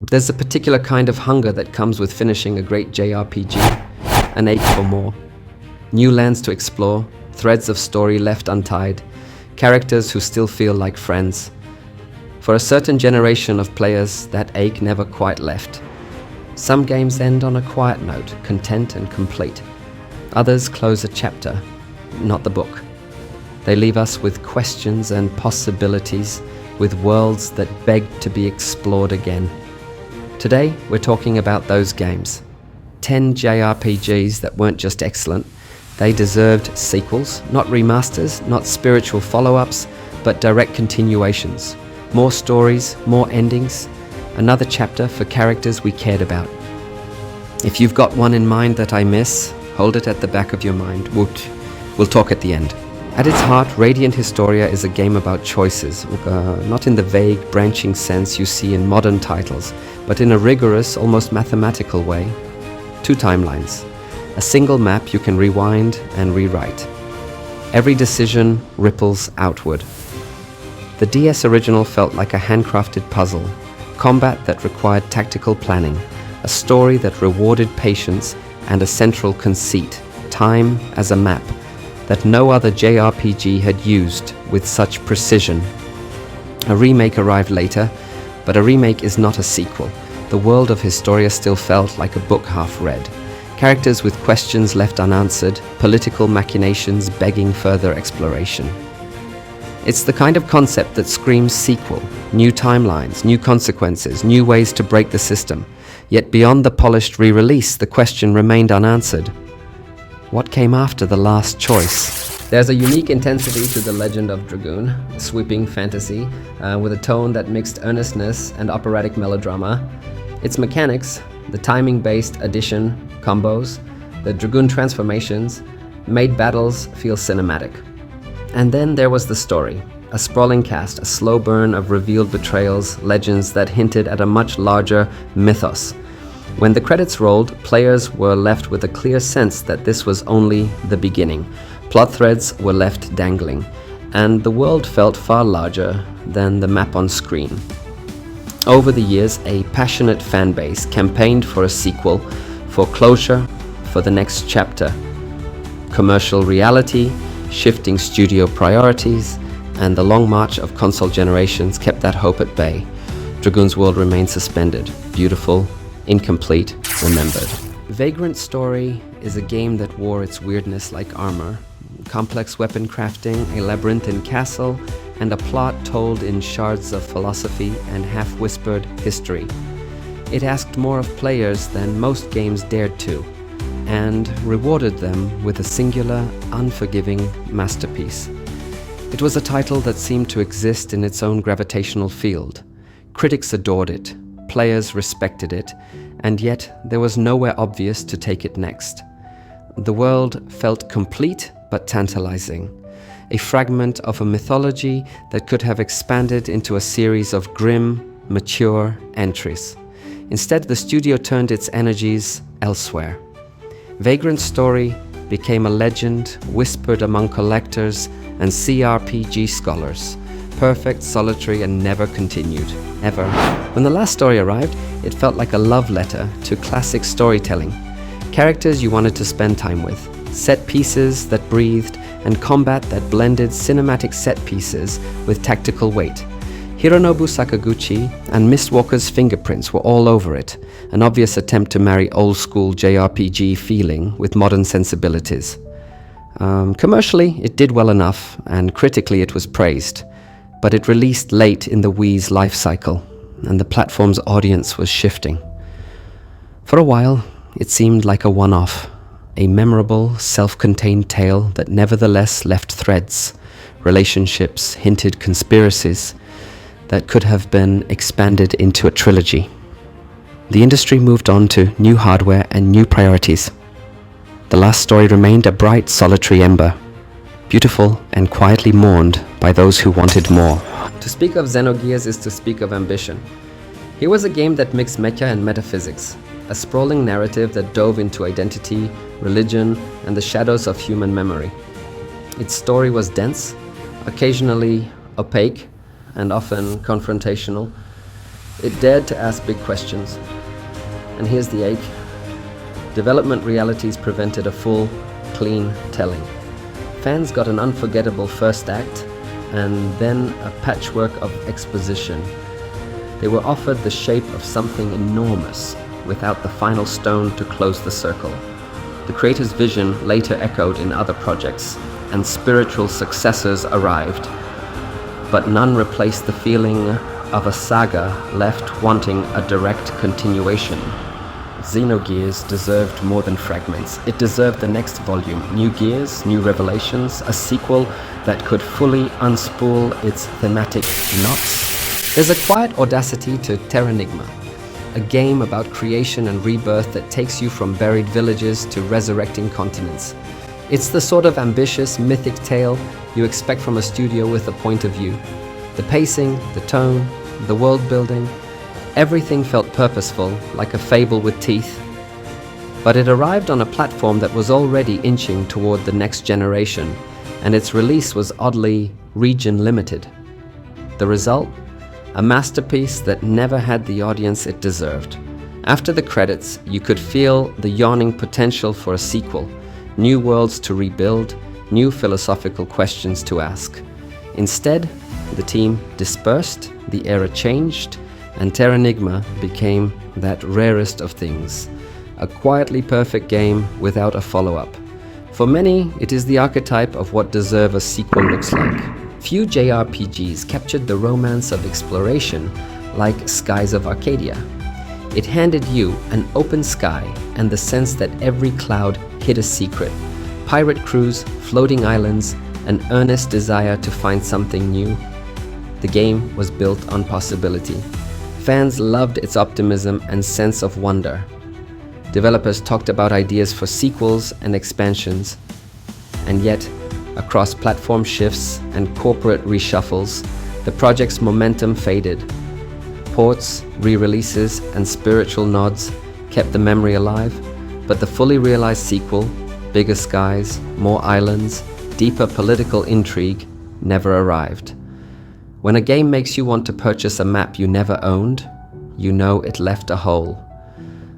There's a particular kind of hunger that comes with finishing a great JRPG, an ache for more. New lands to explore, threads of story left untied, characters who still feel like friends. For a certain generation of players, that ache never quite left. Some games end on a quiet note, content and complete. Others close a chapter, not the book. They leave us with questions and possibilities, with worlds that beg to be explored again. Today, we're talking about those games. 10 JRPGs that weren't just excellent, they deserved sequels, not remasters, not spiritual follow-ups, but direct continuations. More stories, more endings, another chapter for characters we cared about. If you've got one in mind that I miss, hold it at the back of your mind. We'll talk at the end. At its heart, Radiant Historia is a game about choices, not in the vague, branching sense you see in modern titles, but in a rigorous, almost mathematical way. 2 timelines. A single map you can rewind and rewrite. Every decision ripples outward. The DS original felt like a handcrafted puzzle, combat that required tactical planning, a story that rewarded patience, and a central conceit, time as a map, that no other JRPG had used with such precision. A remake arrived later, but a remake is not a sequel. The world of Historia still felt like a book half read. Characters with questions left unanswered, political machinations begging further exploration. It's the kind of concept that screams sequel, new timelines, new consequences, new ways to break the system. Yet beyond the polished re-release, the question remained unanswered. What came after the last choice? There's a unique intensity to the Legend of Dragoon, sweeping fantasy, with a tone that mixed earnestness and operatic melodrama. Its mechanics, the timing-based addition, combos, the Dragoon transformations, made battles feel cinematic. And then there was the story, a sprawling cast, a slow burn of revealed betrayals, legends that hinted at a much larger mythos. When the credits rolled, players were left with a clear sense that this was only the beginning. Plot threads were left dangling, and the world felt far larger than the map on screen. Over the years, a passionate fanbase campaigned for a sequel, for closure, for the next chapter. Commercial reality, shifting studio priorities, and the long march of console generations kept that hope at bay. Dragoon's world remained suspended, beautiful, incomplete, remembered. Vagrant Story is a game that wore its weirdness like armor. Complex weapon crafting, a labyrinthine castle, and a plot told in shards of philosophy and half-whispered history. It asked more of players than most games dared to, and rewarded them with a singular, unforgiving masterpiece. It was a title that seemed to exist in its own gravitational field. Critics adored it, players respected it, and yet there was nowhere obvious to take it next. The world felt complete but tantalizing, a fragment of a mythology that could have expanded into a series of grim, mature entries. Instead, the studio turned its energies elsewhere. Vagrant Story became a legend whispered among collectors and CRPG scholars. Perfect, solitary, and never continued. Ever. When the last story arrived, it felt like a love letter to classic storytelling. Characters you wanted to spend time with, set pieces that breathed, and combat that blended cinematic set pieces with tactical weight. Hironobu Sakaguchi and Mistwalker's fingerprints were all over it, an obvious attempt to marry old-school JRPG feeling with modern sensibilities. Commercially, it did well enough, and critically it was praised. But it released late in the Wii's life cycle, and the platform's audience was shifting. For a while, it seemed like a one-off, a memorable, self-contained tale that nevertheless left threads, relationships, hinted conspiracies that could have been expanded into a trilogy. The industry moved on to new hardware and new priorities. The last story remained a bright, solitary ember, beautiful and quietly mourned by those who wanted more. To speak of Xenogears is to speak of ambition. Here was a game that mixed mecha and metaphysics, a sprawling narrative that dove into identity, religion, and the shadows of human memory. Its story was dense, occasionally opaque, and often confrontational. It dared to ask big questions. And here's the ache. Development realities prevented a full, clean telling. Fans got an unforgettable first act, and then a patchwork of exposition. They were offered the shape of something enormous, without the final stone to close the circle. The creator's vision later echoed in other projects, and spiritual successors arrived. But none replaced the feeling of a saga left wanting a direct continuation. Xenogears deserved more than fragments. It deserved the next volume, new gears, new revelations, a sequel that could fully unspool its thematic knots. There's a quiet audacity to Terranigma, a game about creation and rebirth that takes you from buried villages to resurrecting continents. It's the sort of ambitious, mythic tale you expect from a studio with a point of view. The pacing, the tone, the world building, everything felt purposeful, like a fable with teeth. But it arrived on a platform that was already inching toward the next generation, and its release was oddly region-limited. The result? A masterpiece that never had the audience it deserved. After the credits, you could feel the yawning potential for a sequel, new worlds to rebuild, new philosophical questions to ask. Instead, the team dispersed, the era changed, and Terranigma became that rarest of things, a quietly perfect game without a follow-up. For many, it is the archetype of what deserve a sequel looks like. Few JRPGs captured the romance of exploration like Skies of Arcadia. It handed you an open sky and the sense that every cloud hid a secret. Pirate crews, floating islands, an earnest desire to find something new. The game was built on possibility. Fans loved its optimism and sense of wonder. Developers talked about ideas for sequels and expansions. And yet, across platform shifts and corporate reshuffles, the project's momentum faded. Ports, re-releases, and spiritual nods kept the memory alive, but the fully realized sequel, bigger skies, more islands, deeper political intrigue, never arrived. When a game makes you want to purchase a map you never owned, you know it left a hole.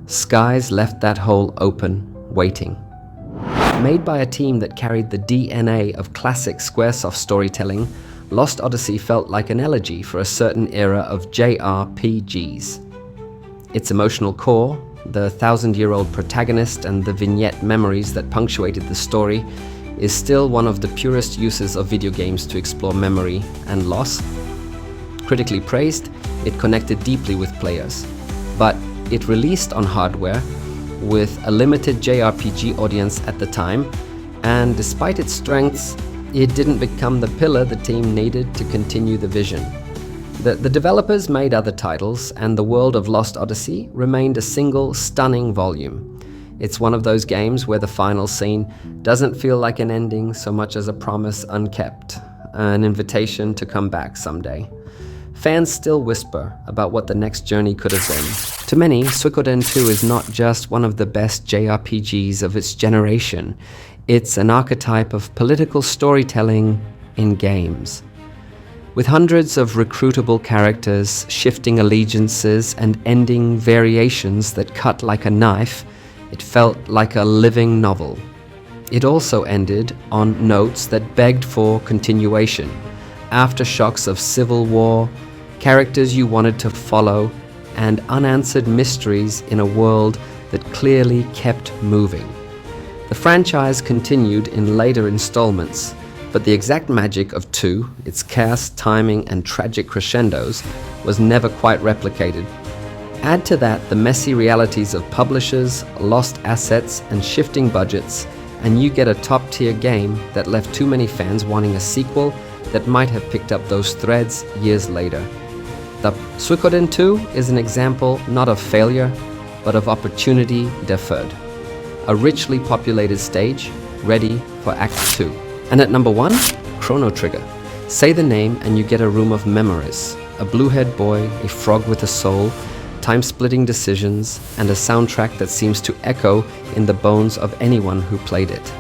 Skies left that hole open, waiting. Made by a team that carried the DNA of classic Squaresoft storytelling, Lost Odyssey felt like an elegy for a certain era of JRPGs. Its emotional core, the 1,000-year-old protagonist and the vignette memories that punctuated the story, is still one of the purest uses of video games to explore memory and loss. Critically praised, it connected deeply with players. But it released on hardware with a limited JRPG audience at the time, and despite its strengths, it didn't become the pillar the team needed to continue the vision. The developers made other titles, and the world of Lost Odyssey remained a single, stunning volume. It's one of those games where the final scene doesn't feel like an ending so much as a promise unkept, an invitation to come back someday. Fans still whisper about what the next journey could have been. To many, Suikoden II is not just one of the best JRPGs of its generation. It's an archetype of political storytelling in games. With hundreds of recruitable characters, shifting allegiances, and ending variations that cut like a knife, it felt like a living novel. It also ended on notes that begged for continuation. Aftershocks of civil war, characters you wanted to follow, and unanswered mysteries in a world that clearly kept moving. The franchise continued in later installments, but the exact magic of 2, its cast, timing, and tragic crescendos, was never quite replicated. Add to that the messy realities of publishers, lost assets, and shifting budgets, and you get a top-tier game that left too many fans wanting a sequel that might have picked up those threads years later. The Suikoden II is an example not of failure, but of opportunity deferred. A richly populated stage, ready for Act 2. And at number 1, Chrono Trigger. Say the name and you get a room of memories. A blue-haired boy, a frog with a soul, time-splitting decisions, and a soundtrack that seems to echo in the bones of anyone who played it.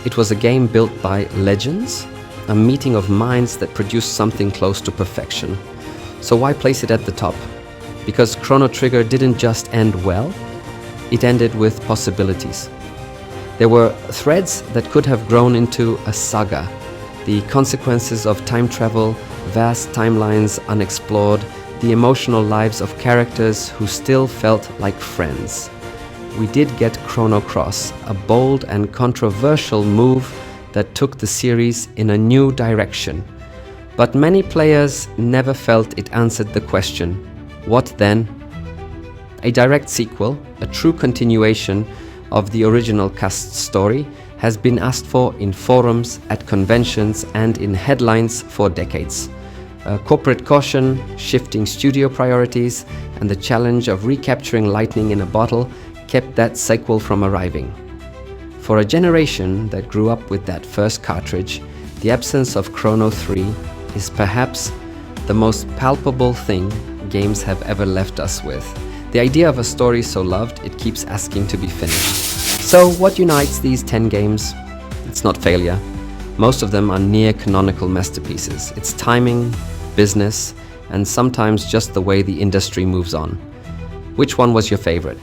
It was a game built by legends, a meeting of minds that produced something close to perfection. So why place it at the top? Because Chrono Trigger didn't just end well, it ended with possibilities. There were threads that could have grown into a saga. The consequences of time travel, vast timelines unexplored, the emotional lives of characters who still felt like friends. We did get Chrono Cross, a bold and controversial move that took the series in a new direction. But many players never felt it answered the question, what then? A direct sequel, a true continuation of the original cast story, has been asked for in forums, at conventions, and in headlines for decades. Corporate caution, shifting studio priorities, and the challenge of recapturing lightning in a bottle kept that sequel from arriving. For a generation that grew up with that first cartridge, the absence of Chrono 3 is perhaps the most palpable thing games have ever left us with. The idea of a story so loved it keeps asking to be finished. So what unites these 10 games? It's not failure. Most of them are near canonical masterpieces. It's timing, business, and sometimes just the way the industry moves on. Which one was your favorite?